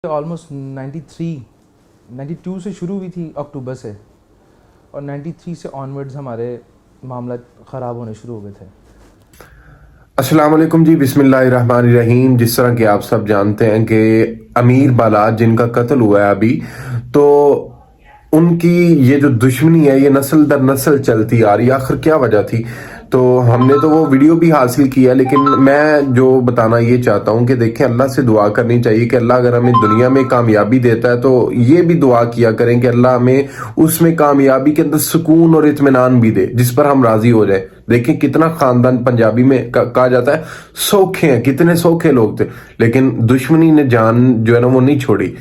Almost 92 से शुरू हुई थी अक्टूबर से, और 93 से ऑनवर्ड्स हमारे मामला ख़राब होने शुरू हो गए थे। अस्सलाम वालेकुम जी, बिस्मिल्लाहिर्रहमानिर्रहीम। जिस तरह कि आप सब जानते हैं कि अमीर बालाद जिनका कत्ल हुआ है अभी, तो उनकी ये जो दुश्मनी है ये नस्ल दर नस्ल चलती आ रही है। आखिर क्या वजह थी? तो हमने तो वो वीडियो भी हासिल किया, लेकिन मैं जो बताना ये चाहता हूँ कि देखें, अल्लाह से दुआ करनी चाहिए कि अल्लाह अगर हमें दुनिया में कामयाबी देता है तो ये भी दुआ किया करें कि अल्लाह हमें उसमें कामयाबी के अंदर सुकून और इत्मीनान भी दे, जिस पर हम राजी हो जाए। देखें कितना खानदान, पंजाबी में कहा जाता है सौखे हैं, कितने सौखे लोग थे, लेकिन दुश्मनी ने जान जो है ना वो नहीं छोड़ी।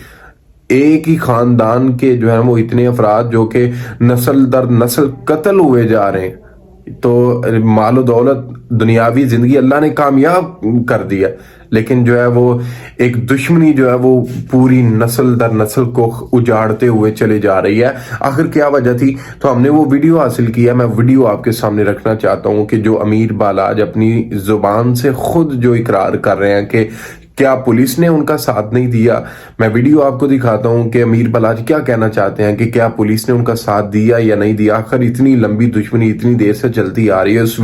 एक ही खानदान के जो है वो इतने अफराद जो कि नस्ल दर नस्ल कत्ल हुए जा रहे हैं। तो मालो दौलत, दुनियावी जिंदगी अल्लाह ने कामयाब कर दिया, लेकिन जो है वो एक दुश्मनी जो है वो पूरी नस्ल दर नस्ल को उजाड़ते हुए चले जा रही है। आखिर क्या वजह थी? तो हमने वो वीडियो हासिल किया। मैं वीडियो आपके सामने रखना चाहता हूं कि जो अमीर बालाज अपनी जुबान से खुद जो इकरार कर रहे हैं कि क्या पुलिस ने उनका साथ नहीं दिया। मैं वीडियो आपको दिखाता हूं कि अमीर बालाजी क्या कहना चाहते हैं कि क्या पुलिस ने उनका साथ दिया या नहीं दिया। आखिर इतनी लंबी दुश्मनी इतनी देर से चलती आ रही है। इस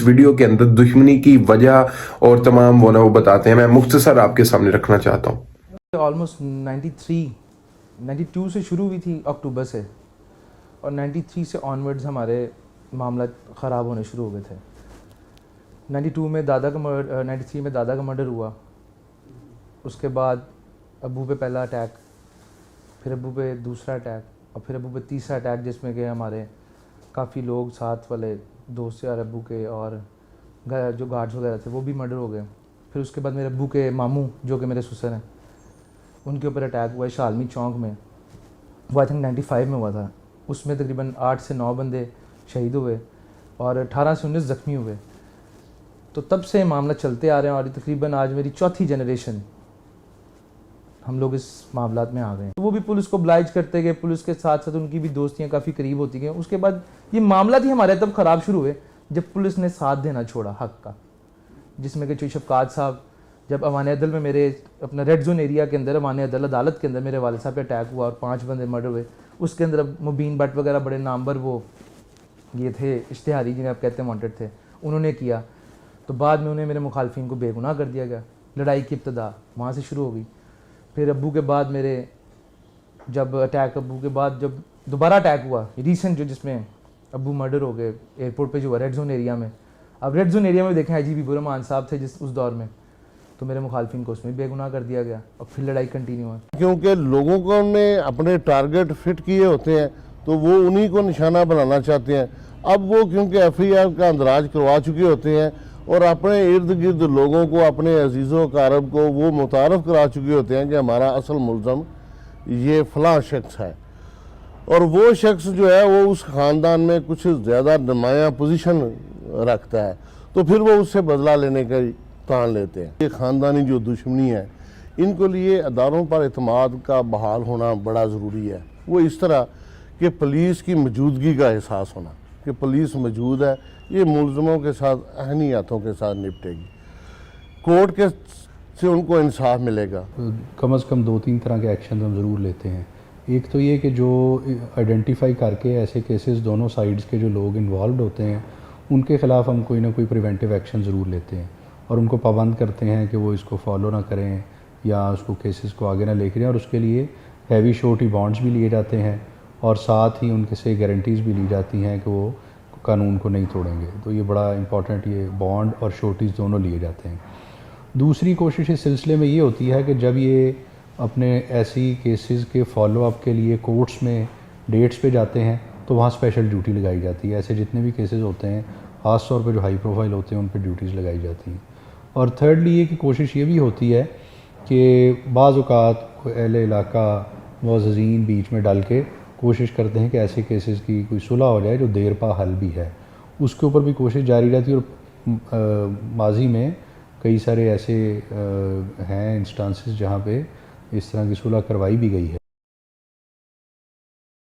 वीडियो के अंदर दुश्मनी की वजह और तमाम वो बताते हैं। मैं मुख्तसर आपके सामने रखना चाहता हूँ। ऑलमोस्ट 92 से शुरू हुई थी अक्टूबर से, और 93 से ऑनवर्ड्स हमारे मामला ख़राब होने शुरू हो गए थे। 93 में दादा का मर्डर, 93 में दादा का मर्डर हुआ। उसके बाद अब्बू पे पहला अटैक, फिर अब्बू पे दूसरा अटैक, और फिर अब्बू पे तीसरा अटैक, जिसमें कि हमारे काफ़ी लोग साथ वाले दोस्त यार अब्बू के और जो गार्ड्स वगैरह थे वो भी मर्डर हो गए। फिर उसके बाद मेरे अब्बू के मामू जो कि मेरे ससुर हैं, उनके ऊपर अटैक हुआ शालमी चौक में। वो आई थिंक 95 में हुआ था। उसमें तकरीबन 8 से 9 बंदे शहीद हुए और 18 से 19 ज़ख्मी हुए। तो तब से मामला चलते आ रहे हैं, और तकरीबन आज मेरी चौथी जनरेशन हम लोग इस मामलात में आ गए हैं। तो वो भी पुलिस को ब्लाइज करते गए, पुलिस के साथ साथ उनकी भी दोस्तियां काफ़ी करीब होती गई। उसके बाद ये मामला ही हमारे तब ख़राब शुरू हुए जब पुलिस ने साथ देना छोड़ा हक़ का, जिसमें कि शफकात साहब, जब अवान अदल में मेरे अपना रेड जोन एरिया के अंदर अवान अदल अदालत के अंदर मेरे वाले साहब पे अटैक हुआ और 5 बंदे मर्डर हुए। उसके अंदर मुबीन भट्ट वगैरह बड़े नामवर वो ये थे इश्तिहारी, जिन्हें आप कहते हैं वांटेड थे, उन्होंने किया। तो बाद में उन्हें मेरे मुखालफिन को बेगुनाह कर दिया गया। लड़ाई की इब्तदा वहाँ से शुरू हो गई। फिर अब्बू के बाद मेरे जब अटैक, अब्बू के बाद जब दोबारा अटैक हुआ रीसेंट, जो जिसमें अब्बू मर्डर हो गए एयरपोर्ट पे जो हुआ रेड जोन एरिया में। अब रेड जोन एरिया में देखें IGP बुरहमान साहब थे जिस उस दौर में, तो मेरे मुखालफिन को उसमें बेगुनाह कर दिया गया और फिर लड़ाई कंटिन्यू हुई। क्योंकि लोगों को ने अपने टारगेट फिट किए होते हैं तो वो उन्हीं को निशाना बनाना चाहते हैं। अब वो क्योंकि FIR का अंदराज करवा चुके होते हैं और अपने इर्द गिर्द लोगों को, अपने अजीज़ों कारब को वो मुतारफ़ करा चुके होते हैं कि हमारा असल मुल्ज़म ये फ़लाँ शख्स है, और वो शख्स जो है वो उस ख़ानदान में कुछ ज़्यादा नुमायाँ पोजीशन रखता है, तो फिर वो उससे बदला लेने का तान लेते हैं। ये ख़ानदानी जो दुश्मनी है, इनको लिए अदारों पर एतमाद का बहाल होना बड़ा ज़रूरी है। वो इस तरह कि पुलिस की मौजूदगी का एहसास होना कि पुलिस मौजूद है, ये मुलज़मों के साथ अहनियतों के साथ निपटेगी, कोर्ट के से उनको इंसाफ मिलेगा। कम से कम 2-3 तरह के एक्शन हम ज़रूर लेते हैं। एक तो ये कि जो आइडेंटिफाई करके ऐसे केसेस दोनों साइड्स के जो लोग इन्वॉल्व होते हैं उनके ख़िलाफ़ हम कोई ना कोई प्रिवेंटिव एक्शन ज़रूर लेते हैं और उनको पाबंद करते हैं कि वो इसको फॉलो ना करें या उसको केसेस को आगे ना लेकर जाएं, और उसके लिए हैवी श्योरिटी बॉन्ड्स भी लिए जाते हैं और साथ ही उनके से गारंटीज़ भी ली जाती हैं कि वो कानून को नहीं तोड़ेंगे। तो ये बड़ा इंपॉर्टेंट, ये बॉन्ड और श्योरिटीज़ दोनों लिए जाते हैं। दूसरी कोशिश इस सिलसिले में ये होती है कि जब ये अपने ऐसी केसेस के फॉलो अप के लिए कोर्ट्स में डेट्स पे जाते हैं तो वहाँ स्पेशल ड्यूटी लगाई जाती है। ऐसे जितने भी केसेस होते हैं ख़ास तौर पे जो हाई प्रोफाइल होते हैं उन पे ड्यूटीज़ लगाई जाती हैं। और थर्डली ये कि कोशिश ये भी होती है कि बाज़ औक़ात कोई अहले इलाका मुअज़्ज़िज़ीन बीच में डाल के कोशिश करते हैं कि ऐसे केसेस की कोई सुलह हो जाए जो देर पा हल भी है, उसके ऊपर भी कोशिश जारी रहती है। और माजी में कई सारे ऐसे हैं इंस्टांसेस जहाँ पे इस तरह की सुलह करवाई भी गई है।